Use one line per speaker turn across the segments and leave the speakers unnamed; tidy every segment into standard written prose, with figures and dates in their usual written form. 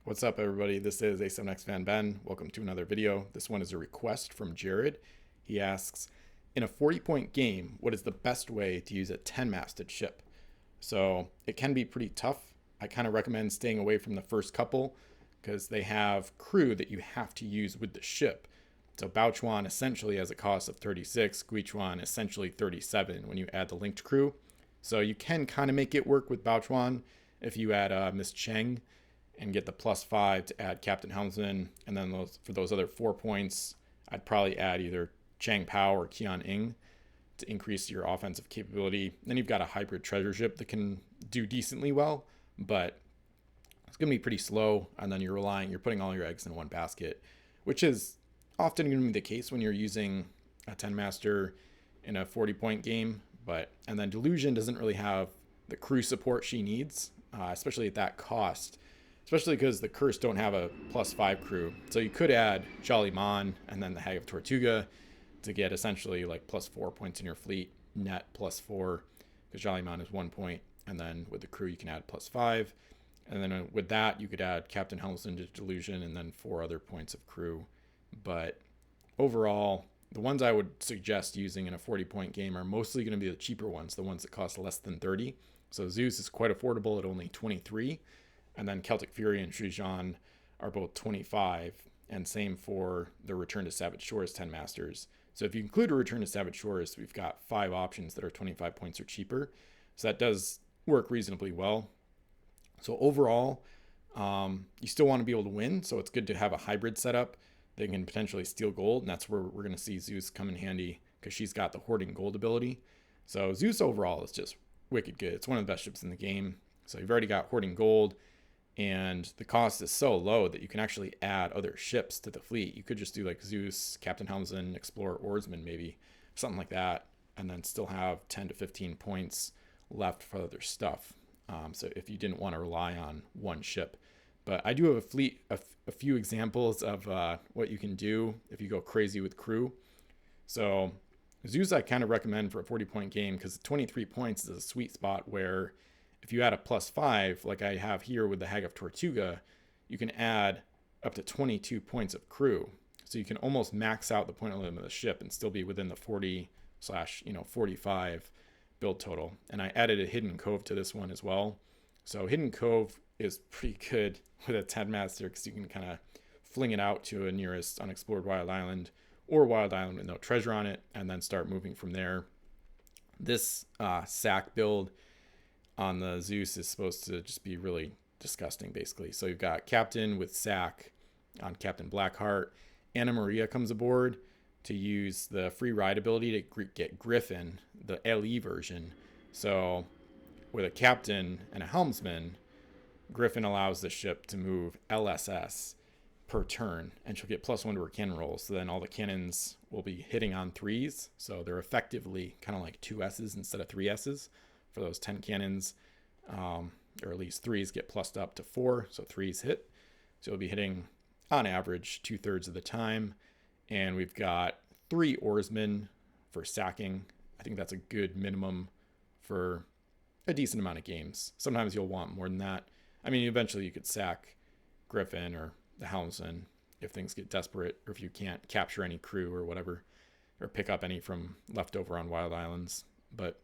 What's up, everybody? This is A7X Fan Ben. Welcome to another video. This one is a request from Jared. He asks, in a 40-point game, what is the best way to use a 10-masted ship? So it can be pretty tough. I kind of recommend staying away from the first couple because they have crew that you have to use with the ship. So Baochuan essentially has a cost of 36, Guichuan essentially 37 when you add the linked crew. So you can kind of make it work with Baochuan if you add Miss Cheng and get the +5 to add Captain Helmsman. And then for those other 4 points, I'd probably add either Chang Pao or Qian Ing to increase your offensive capability. Then you've got a hybrid treasure ship that can do decently well, but it's going to be pretty slow. And then you're putting all your eggs in one basket, which is often going to be the case when you're using a 10-master in a 40-point game. And then Delusion doesn't really have the crew support she needs, especially at that cost. Especially because the Curse don't have a +5 crew. So you could add Jolly Mon and then the Hag of Tortuga to get essentially like +4 points in your fleet, net +4, because Jolly Mon is 1 point. And then with the crew, you can add +5. And then with that, you could add Captain Helmsman to Delusion and then 4 other points of crew. But overall, the ones I would suggest using in a 40-point game are mostly going to be the cheaper ones, the ones that cost less than 30. So Zeus is quite affordable at only 23. And then Celtic Fury and Shuzhan are both 25, and same for the Return to Savage Shores 10 Masters. So if you include a Return to Savage Shores, we've got 5 options that are 25 points or cheaper. So that does work reasonably well. So overall, you still want to be able to win, so it's good to have a hybrid setup that can potentially steal gold, and that's where we're going to see Zeus come in handy because she's got the hoarding gold ability. So Zeus overall is just wicked good. It's one of the best ships in the game. So you've already got hoarding gold, and the cost is so low that you can actually add other ships to the fleet. You could just do like Zeus, Captain Helmsman, Explorer, Oarsman, maybe something like that, and then still have 10 to 15 points left for other stuff. So if you didn't want to rely on one ship. But I do have a few examples of what you can do if you go crazy with crew. So Zeus I kind of recommend for a 40-point game because 23 points is a sweet spot where if you add a +5, like I have here with the Hag of Tortuga, you can add up to 22 points of crew. So you can almost max out the point limit of the ship and still be within the 40/45 build total. And I added a Hidden Cove to this one as well. So Hidden Cove is pretty good with a 10-master because you can kind of fling it out to a nearest unexplored wild island or wild island with no treasure on it and then start moving from there. This sack build on the Zeus is supposed to just be really disgusting, basically. So you've got Captain with sack on Captain Blackheart. Anna Maria comes aboard to use the free ride ability to get Griffin, the LE version. So with a Captain and a Helmsman, Griffin allows the ship to move LSS per turn, and she'll get +1 to her cannon rolls. So then all the cannons will be hitting on 3s. So they're effectively kind of like 2 S's instead of 3 S's. For those 10 cannons, or at least 3s get plussed up to 4, so 3s hit. So you'll be hitting on average 2/3 of the time. And we've got 3 oarsmen for sacking. I think that's a good minimum for a decent amount of games. Sometimes you'll want more than that. I mean, eventually you could sack Griffin or the Helmsman if things get desperate, or if you can't capture any crew or whatever, or pick up any from leftover on wild islands. But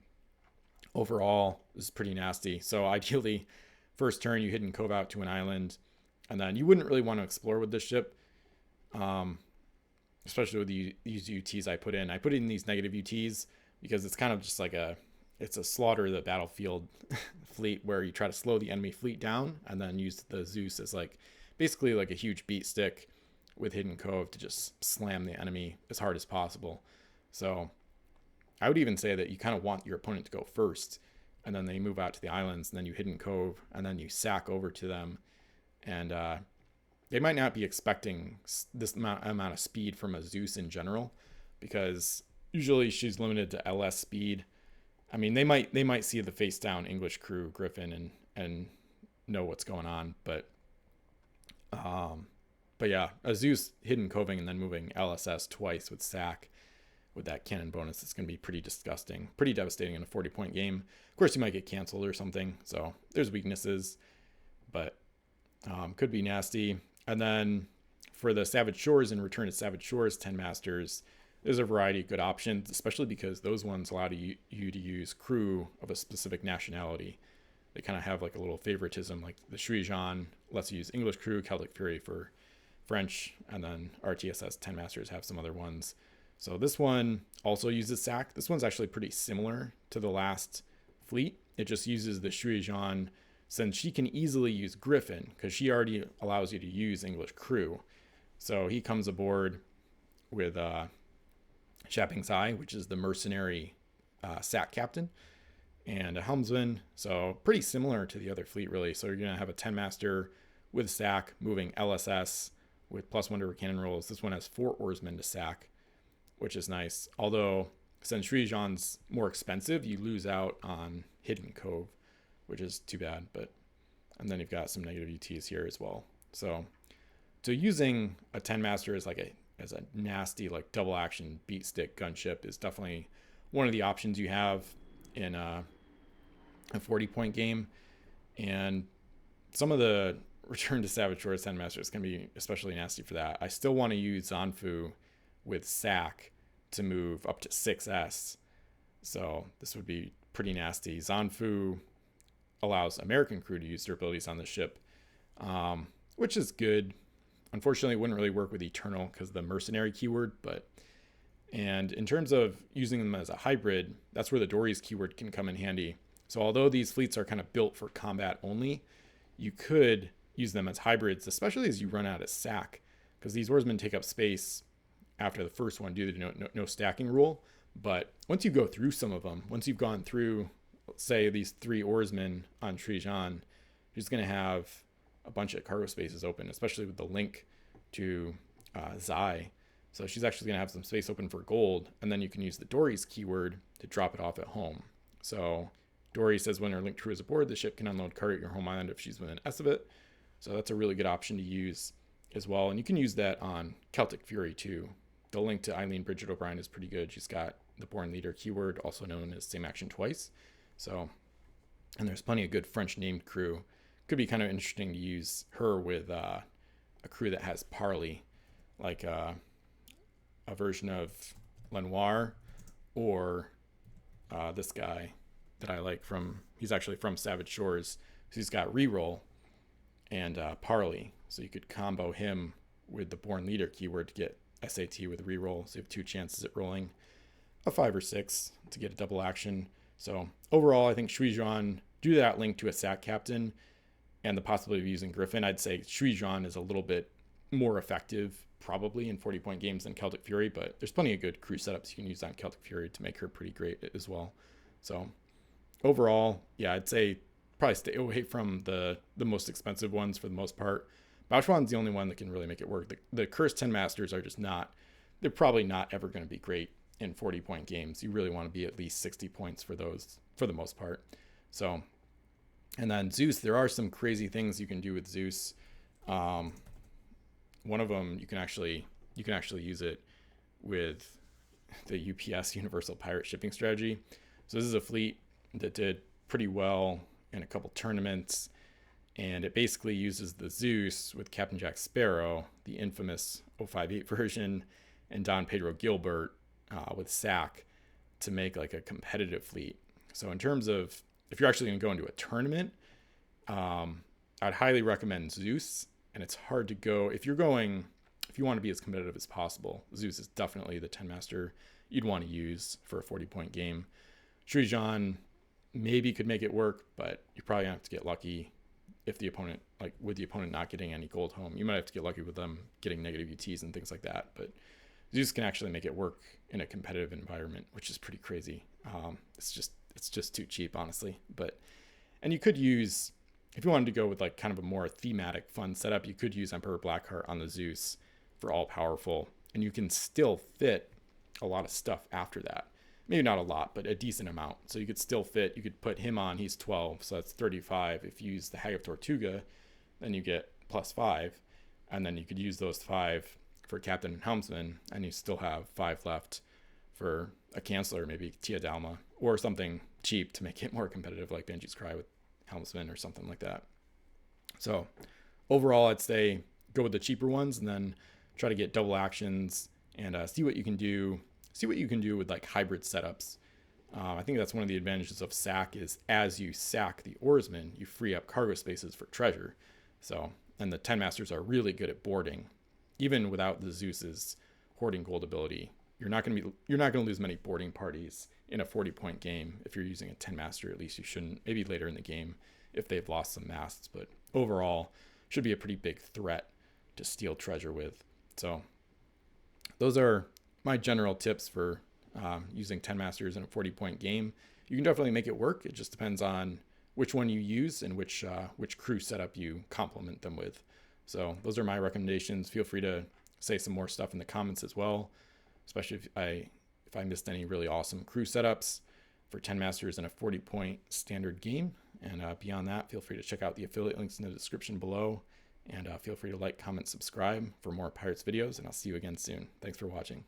overall, this is pretty nasty. So ideally, first turn you Hidden Cove out to an island, and then you wouldn't really want to explore with this ship, especially with these UTs I put in. I put in these negative UTs because it's kind of just like it's a slaughter the battlefield fleet where you try to slow the enemy fleet down and then use the Zeus as like basically like a huge beat stick with Hidden Cove to just slam the enemy as hard as possible. So I would even say that you kind of want your opponent to go first, and then they move out to the islands, and then you Hidden Cove, and then you sack over to them. And they might not be expecting this amount of speed from a Zeus in general, because usually she's limited to LS speed. I mean, they might see the face down English crew Griffin and know what's going on, but yeah, a Zeus Hidden Coving and then moving LSS twice with sack with that cannon bonus, it's going to be pretty disgusting, pretty devastating in a 40-point game. Of course, you might get canceled or something, so there's weaknesses, but Could be nasty. And then for the Savage Shores and Return to Savage Shores 10 Masters, there's a variety of good options, especially because those ones allow you to use crew of a specific nationality. They kind of have like a little favoritism, like the Shuijan lets you use English crew, Celtic Fury for French, and then RTSS 10 Masters have some other ones. So this one also uses SAC. This one's actually pretty similar to the last fleet. It just uses the Shuijan since she can easily use Griffin because she already allows you to use English crew. So he comes aboard with Shapping Zai, which is the mercenary SAC captain, and a helmsman. So pretty similar to the other fleet, really. So you're going to have a 10 master with SAC moving LSS with +1 to cannon rolls. This one has 4 oarsmen to SAC, which is nice. Although since Shuijan's more expensive, you lose out on Hidden Cove, which is too bad. And then you've got some negative UTs here as well. So using a 10 master as a nasty like double action beat stick gunship is definitely one of the options you have in a 40-point game. And some of the Return to Savage Shores 10 masters can be especially nasty for that. I still want to use Zanfu with SAC to move up to 6S. So this would be pretty nasty. Zanfu allows American crew to use their abilities on the ship, which is good. Unfortunately, it wouldn't really work with Eternal because of the mercenary keyword, and in terms of using them as a hybrid, that's where the Dory's keyword can come in handy. So although these fleets are kind of built for combat only, you could use them as hybrids, especially as you run out of SAC, because these oarsmen take up space after the first one due to the no stacking rule. But once you go through some of them, once you've gone through, say, these 3 oarsmen on Shuijan, you're just going to have a bunch of cargo spaces open, especially with the link to Zai. So she's actually going to have some space open for gold, and then you can use the Dory's keyword to drop it off at home. So Dory says when her link crew is aboard, the ship can unload cargo at your home island if she's within S of it. So that's a really good option to use as well. And you can use that on Celtic Fury too. The link to Eileen Bridget O'Brien is pretty good. She's got the Born Leader keyword, also known as same action twice. So, and there's plenty of good French named crew. Could be kind of interesting to use her with a crew that has Parley, like a version of Lenoir, or this guy that I like he's actually from Savage Shores. So he's got reroll and Parley. So you could combo him with the Born Leader keyword to get SAT with reroll. So you have 2 chances at rolling a 5 or 6 to get a double action. So overall, I think Shuijan, due to that link to a SAC captain and the possibility of using Griffin, I'd say Shuijan is a little bit more effective probably in 40-point games than Celtic Fury, but there's plenty of good crew setups you can use on Celtic Fury to make her pretty great as well. So overall, yeah, I'd say probably stay away from the most expensive ones for the most part. Baochuan's the only one that can really make it work. The Cursed 10 Masters are just they're probably not ever going to be great in 40-point games. You really want to be at least 60 points for those for the most part. So, and then Zeus, there are some crazy things you can do with Zeus. One of them, you can actually use it with the UPS Universal Pirate Shipping Strategy. So this is a fleet that did pretty well in a couple tournaments, and it basically uses the Zeus with Captain Jack Sparrow, the infamous 058 version, and Don Pedro Gilbert with SAC to make like a competitive fleet. So in terms of if you're actually going to go into a tournament, I'd highly recommend Zeus. And it's hard to go if you want to be as competitive as possible. Zeus is definitely the 10 master you'd want to use for a 40-point game. Shuijan maybe could make it work, but you probably have to get lucky if the opponent, like with the opponent not getting any gold home. You might have to get lucky with them getting negative UTs and things like that. But Zeus can actually make it work in a competitive environment, which is pretty crazy. It's just too cheap, honestly. And you could use, if you wanted to go with like kind of a more thematic fun setup, you could use Emperor Blackheart on the Zeus for all powerful, and you can still fit a lot of stuff after that. Maybe not a lot, but a decent amount. So you could still fit, you could put him on, he's 12, so that's 35. If you use the Hag of Tortuga, then you get +5, and then you could use those 5 for Captain and Helmsman, and you still have 5 left for a Chancellor, maybe Tia Dalma, or something cheap to make it more competitive, like Benji's Cry with Helmsman or something like that. So overall, I'd say go with the cheaper ones and then try to get double actions and see what you can do. See what you can do with like hybrid setups. I think that's one of the advantages of sack is as you sack the oarsmen, you free up cargo spaces for treasure. So, and the 10 masters are really good at boarding. Even without the Zeus's hoarding gold ability, you're not going to lose many boarding parties in a 40-point game if you're using a 10 master. At least you shouldn't. Maybe later in the game if they've lost some masts, but overall should be a pretty big threat to steal treasure with. So those are my general tips for using 10 masters in a 40-point game. You can definitely make it work. It just depends on which one you use and which crew setup you complement them with. So those are my recommendations. Feel free to say some more stuff in the comments as well, especially if I missed any really awesome crew setups for 10 masters in a 40-point standard game. And beyond that, feel free to check out the affiliate links in the description below. And feel free to like, comment, subscribe for more Pirates videos. And I'll see you again soon. Thanks for watching.